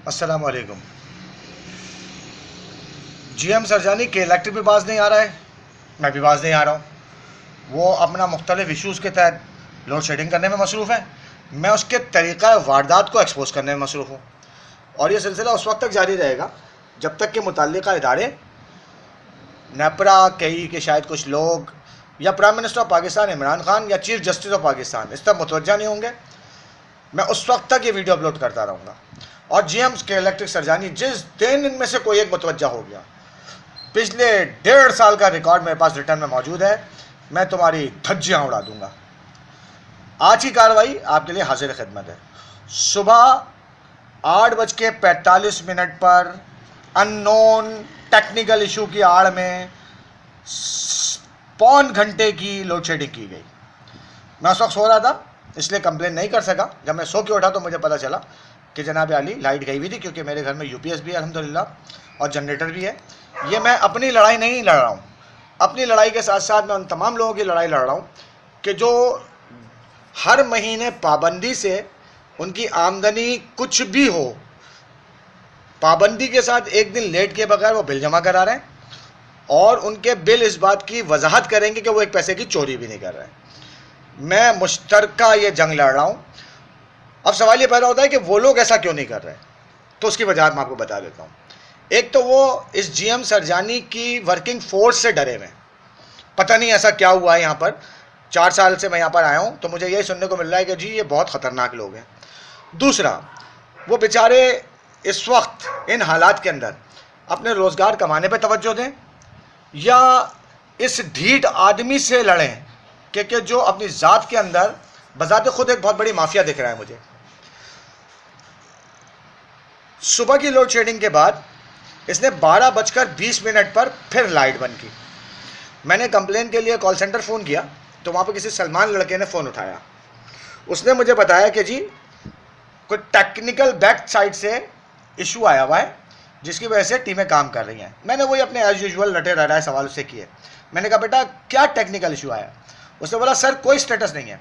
अस्सलाम वालेकुम। जीएम सरजानी के इलेक्ट्रिक भी बाज नहीं आ रहा है, मैं भी बाज नहीं आ रहा हूँ। वो अपना मुख्तलिफ इशूज़ के तहत लोड शेडिंग करने में मसरूफ़ है, मैं उसके तरीक़ा वारदात को एक्सपोज करने में मसरूफ़ हूँ। और ये सिलसिला उस वक्त तक जारी रहेगा जब तक कि मुतल्लिका इदारे, नेपरा, कई के शायद कुछ लोग, या prime minister of Pakistan Imran Khan, या चीफ जस्टिस ऑफ पाकिस्तान इस तरफ मुतवज्जा नहीं होंगे। मैं उस वक्त तक ये वीडियो अपलोड करता रहूँगा। और जीएम के इलेक्ट्रिक सरजानी जिस दिन इनमें से कोई एक मुतवज्जा हो गया, पिछले 1.5 साल का रिकॉर्ड मेरे पास रिटर्न में मौजूद है, मैं तुम्हारी धज्जियाँ उड़ा दूंगा। आज की कार्रवाई आपके लिए हाजिर खिदमत है। सुबह 8:45 पर अननोन टेक्निकल इशू की आड़ में पौन घंटे की लोड शेडिंग की गई। मैं उस वक्त सो रहा था, इसलिए कंप्लेन नहीं कर सका। जब मैं सो के उठा तो मुझे पता चला कि जनाब अली लाइट गई हुई थी, क्योंकि मेरे घर में यूपीएस भी है अल्हम्दुलिल्लाह और जनरेटर भी है। ये मैं अपनी लड़ाई नहीं लड़ रहा हूँ, अपनी लड़ाई के साथ साथ मैं उन तमाम लोगों की लड़ाई लड़ रहा हूँ कि जो हर महीने पाबंदी से उनकी आमदनी कुछ भी हो, पाबंदी के साथ एक दिन लेट के बगैर वो बिल जमा करा रहे हैं, और उनके बिल इस बात की वजाहत करेंगे कि वो एक पैसे की चोरी भी नहीं कर रहे हैं। मैं मुश्तरका ये जंग लड़ रहा हूँ। अब सवाल ये पैदा होता है कि वो लोग ऐसा क्यों नहीं कर रहे, तो उसकी वजह मैं आपको बता देता हूँ। एक तो वो इस जीएम सरजानी की वर्किंग फोर्स से डरे हुए, पता नहीं ऐसा क्या हुआ है। यहाँ पर 4 साल से मैं यहाँ पर आया हूँ तो मुझे यही सुनने को मिल रहा है कि जी ये बहुत ख़तरनाक लोग हैं। दूसरा, वो बेचारे इस वक्त इन हालात के अंदर अपने रोज़गार कमाने पे तवज्जो दें, या इस ढीठ आदमी से लड़ें कि जो अपनी ज़ात के अंदर बज़ाते खुद एक बहुत बड़ी माफिया दिख रहा है मुझे। सुबह की लोड शेडिंग के बाद इसने 12:20 पर फिर लाइट बंद की। मैंने कंप्लेन के लिए कॉल सेंटर फ़ोन किया तो वहाँ पर किसी सलमान लड़के ने फ़ोन उठाया। उसने मुझे बताया कि जी कोई टेक्निकल बैक साइड से इशू आया हुआ है जिसकी वजह से टीमें काम कर रही हैं। मैंने वही अपने एज यूजुअल रटे रटाए सवाल उससे किए। मैंने कहा बेटा क्या टेक्निकल इशू आया? उसने बोला सर कोई स्टेटस नहीं है।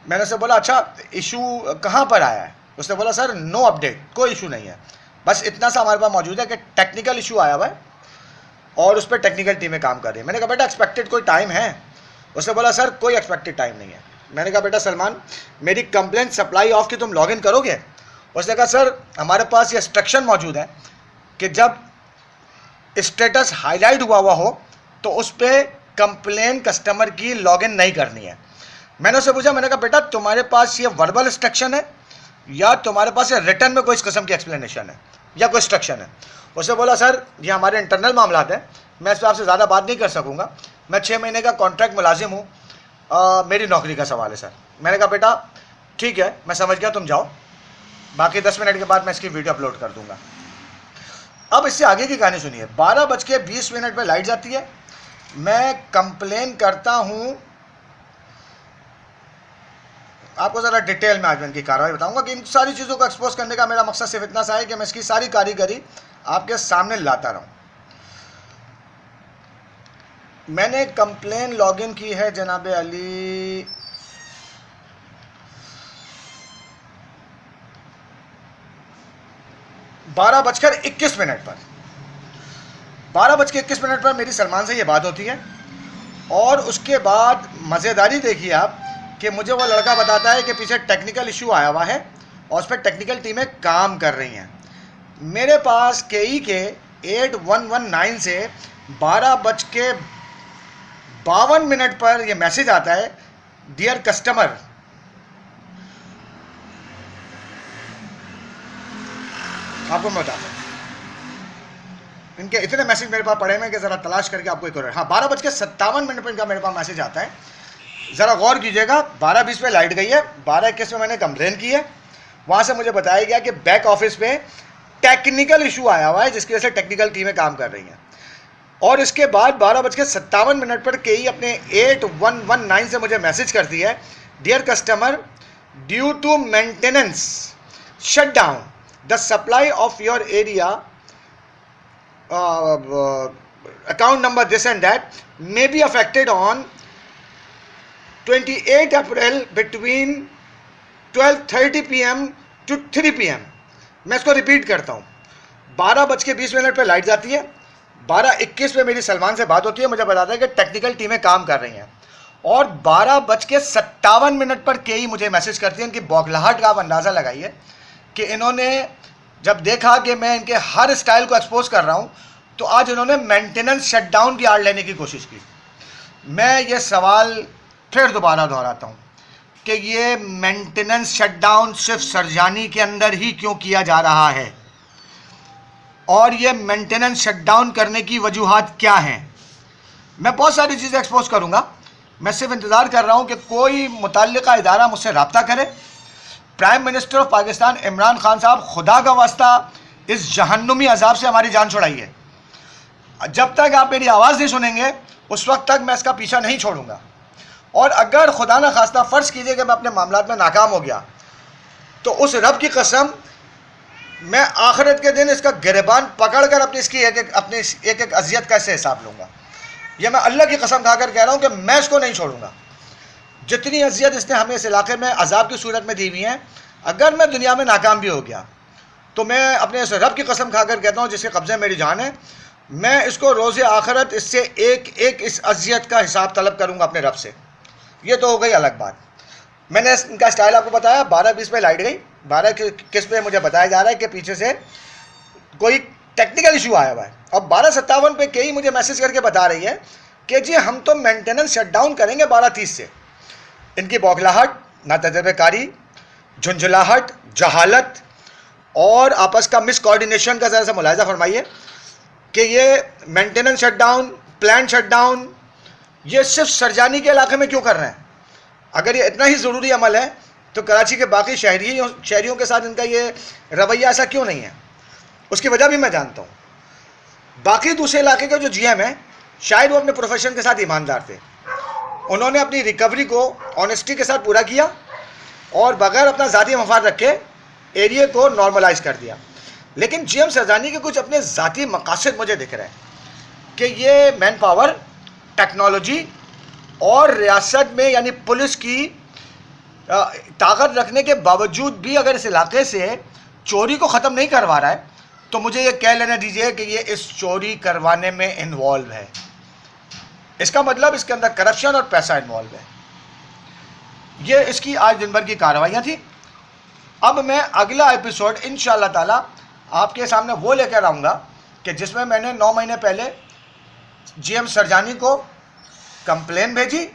मैंने उससे बोला अच्छा इशू कहाँ पर आया है? उसने बोला सर नो अपडेट, कोई इशू नहीं है, बस इतना सा हमारे पास मौजूद है कि टेक्निकल इशू आया हुआ है और उस पर टेक्निकल टीमें काम कर रही हैं। मैंने कहा बेटा एक्सपेक्टेड कोई टाइम है? उसने बोला सर कोई एक्सपेक्टेड टाइम नहीं है। मैंने कहा बेटा सलमान मेरी कंप्लेंट सप्लाई ऑफ की तुम लॉग इन करोगे? उसने कहा सर हमारे पास ये इंस्ट्रक्शन मौजूद है कि जब स्टेटस हाईलाइट हुआ हो तो उस पर कंप्लेन कस्टमर की लॉगिन नहीं करनी है। मैंने उससे पूछा, मैंने कहा बेटा तुम्हारे पास ये वर्बल इंस्ट्रक्शन है या तुम्हारे पास ये रिटर्न में कोई इस किस्म की एक्सप्लेनेशन है या कोई इंस्ट्रक्शन है? उसने बोला सर ये हमारे इंटरनल मामला है, मैं इस पर आपसे ज़्यादा बात नहीं कर सकूँगा, मैं 6 महीने का कॉन्ट्रैक्ट मुलाजिम हूँ, मेरी नौकरी का सवाल है सर। मैंने कहा बेटा ठीक है मैं समझ गया, तुम जाओ, बाकी 10 मिनट के बाद मैं इसकी वीडियो अपलोड कर दूँगा। अब इससे आगे की कहानी सुनिए। 12:20 पर लाइट जाती है, मैं कंप्लेन करता हूं। आपको ज़रा डिटेल में आज इनकी कार्रवाई बताऊंगा कि इन सारी चीज़ों को एक्सपोज करने का मेरा मकसद सिर्फ इतना सा है कि मैं इसकी सारी कारीगरी आपके सामने लाता रहूं। मैंने कंप्लेन लॉगिन की है जनाब अली 12:21 पर। 12:21 पर मेरी सलमान से ये बात होती है और उसके बाद मज़ेदारी देखिए आप कि मुझे वो लड़का बताता है कि पीछे टेक्निकल इशू आया हुआ है और उस पर टेक्निकल टीमें काम कर रही हैं। मेरे पास केई के 8119 से 12:52 पर यह मैसेज आता है, डियर कस्टमर, आपको मैं बताता हूँ इनके इतने मैसेज मेरे पास पड़े हैं कि ज़रा तलाश करके आपको एक और। हाँ 12:57 पर इनका मेरे पास मैसेज आता है, ज़रा गौर कीजिएगा। 12:20 पे लाइट गई है, 12:21 में मैंने कंप्लेन की है, वहाँ से मुझे बताया गया कि बैक ऑफिस पे टेक्निकल इशू आया हुआ है जिसकी वजह से टेक्निकल टीमें काम कर रही हैं। और इसके बाद 12:57 पर कई अपने 8119 से मुझे मैसेज करती है, dear customer, due to maintenance shut down the supply of your area account number this and that may be affected on 28 April between 12:30 p.m. to 3 p.m. मैं इसको रिपीट करता हूँ, 12:20 पर लाइट जाती है, 12:21 पे मेरी सलमान से बात होती है, मुझे बताता है कि टेक्निकल टीमें काम कर रही हैं, और 12:57 पर केई मुझे मैसेज करती है। इनकी बौखलाहट का आप अंदाज़ा लगाइए कि इन्होंने जब देखा कि मैं इनके हर स्टाइल को एक्सपोज कर रहा हूँ, तो आज इन्होंने मेंटेनेंस शटडाउन की आड़ लेने की कोशिश की। मैं ये सवाल फिर दोबारा दोहराता हूँ कि ये मेंटेनेंस शटडाउन सिर्फ सरजानी के अंदर ही क्यों किया जा रहा है, और ये मेंटेनेंस शटडाउन करने की वजूहात क्या हैं। मैं बहुत सारी चीज़ें एक्सपोज करूँगा, मैं सिर्फ इंतज़ार कर रहा हूँ कि कोई मुतल्लिका इदारा मुझसे रब्ता करे। Prime minister of Pakistan Imran Khan साहब, खुदा का वास्ता इस जहन्नुमी अजाब से हमारी जान छुड़ाइए। जब तक आप मेरी आवाज़ नहीं सुनेंगे उस वक्त तक मैं इसका पीछा नहीं छोड़ूंगा। और अगर खुदा न खास्ता फ़र्ज़ कीजिए कि मैं अपने मामलात में नाकाम हो गया, तो उस रब की कसम मैं आखिरत के दिन इसका गिरबान पकड़कर अपनी इसकी एक एक अजियत का इससे हिसाब लूँगा। यह मैं अल्लाह की कसम खाकर कह रहा हूँ कि मैं इसको नहीं छोड़ूंगा। जितनी अजियत इसने हमें इस इलाके में अजाब की सूरत में दी हुई है, अगर मैं दुनिया में नाकाम भी हो गया तो मैं अपने इस रब की कसम खाकर कहता हूँ जिसके कब्ज़े मेरी जान है, मैं इसको रोज़े आखिरत इससे एक एक इस अजियत का हिसाब तलब करूँगा अपने रब से। ये तो हो गई अलग बात। मैंने इनका स्टाइल आपको बताया, 12:20 पे लाइट गई, 12:21 पे मुझे बताया जा रहा है कि पीछे से कोई टेक्निकल इशू आया हुआ है, और 12:57 पे कई मुझे मैसेज करके बता रही है कि जी हम तो मेंटेनेंस शटडाउन करेंगे 12:30 से। इनकी बौखलाहट, नातजुर्बेकारी, झुंझलाहट, जहालत और आपस का मिस कोऑर्डिनेशन का ज़रा सा मुलाहिजा फरमाइए कि ये मेंटेनेंस शटडाउन, प्लान शटडाउन ये सिर्फ सरजानी के इलाके में क्यों कर रहे हैं। अगर ये इतना ही ज़रूरी अमल है तो कराची के बाकी शहरियों के साथ इनका ये रवैया ऐसा क्यों नहीं है, उसकी वजह भी मैं जानता हूँ। बाकी दूसरे इलाके के जो जीएम हैं, शायद वो अपने प्रोफेशन के साथ ईमानदार थे, उन्होंने अपनी रिकवरी को ऑनेस्टी के साथ पूरा किया और बगैर अपना ज़ाती मफाद रखे एरिया को नॉर्मलाइज कर दिया। लेकिन जीएम सरजानी के कुछ अपने ज़ाती मकासद मुझे दिख रहे हैं कि ये मैन पावर, टेक्नोलॉजी और रियासत में यानी पुलिस की ताकत रखने के बावजूद भी अगर इस इलाके से चोरी को ख़त्म नहीं करवा रहा है, तो मुझे ये कह लेना दीजिए कि ये इस चोरी करवाने में इन्वॉल्व है। इसका मतलब इसके अंदर करप्शन और पैसा इन्वॉल्व है। ये इसकी आज दिन भर की कार्रवाइयाँ थी। अब मैं अगला एपिसोड इंशाअल्लाह ताला आपके सामने वो लेकर आऊँगा कि जिसमें मैंने 9 महीने पहले जीएम सरजानी को कंप्लेन भेजी,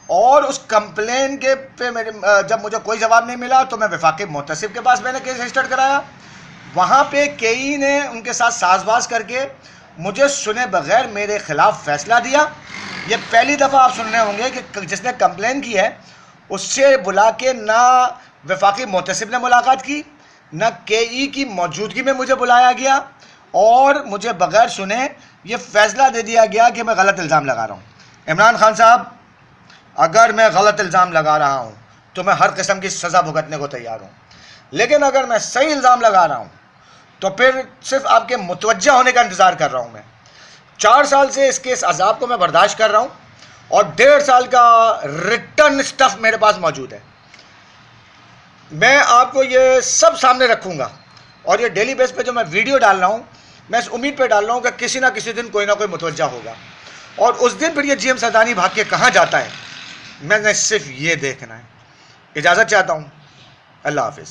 और उस कंप्लेन के पे मेरे जब मुझे कोई जवाब नहीं मिला तो मैं वफाकी मोहतसिब के पास मैंने केस रजिस्टर कराया। वहाँ पे कई ने उनके साथ साजबाज करके मुझे सुने बगैर मेरे ख़िलाफ़ फ़ैसला दिया। ये पहली दफ़ा आप सुन रहे होंगे कि जिसने कंप्लेन की है उससे बुला के ना वफाकी मोहतसिब ने मुलाकात की, ना केई की मौजूदगी में मुझे बुलाया गया, और मुझे बगैर सुने ये फ़ैसला दे दिया गया कि मैं गलत इल्ज़ाम लगा रहा हूँ। इमरान खान साहब, अगर मैं गलत इल्ज़ाम लगा रहा हूँ तो मैं हर किस्म की सज़ा भुगतने को तैयार हूँ, लेकिन अगर मैं सही इल्ज़ाम लगा रहा हूँ तो फिर सिर्फ आपके मुतवज्जा होने का इंतज़ार कर रहा हूँ। मैं 4 साल से इसके इस अजाब को मैं बर्दाश्त कर रहा हूँ, और 1.5 साल का रिटर्न स्टफ़ मेरे पास मौजूद है। मैं आपको ये सब सामने रखूँगा, और ये डेली बेस पे जो मैं वीडियो डाल रहा हूँ, मैं इस उम्मीद पे डाल रहा हूँ कि किसी ना किसी दिन कोई ना कोई मुतवज्जा होगा, और उस दिन फिर ये जीएम सरजानी भाग के कहाँ जाता है, मैंने सिर्फ ये देखना है। इजाज़त चाहता हूँ। अल्लाह हाफिज़।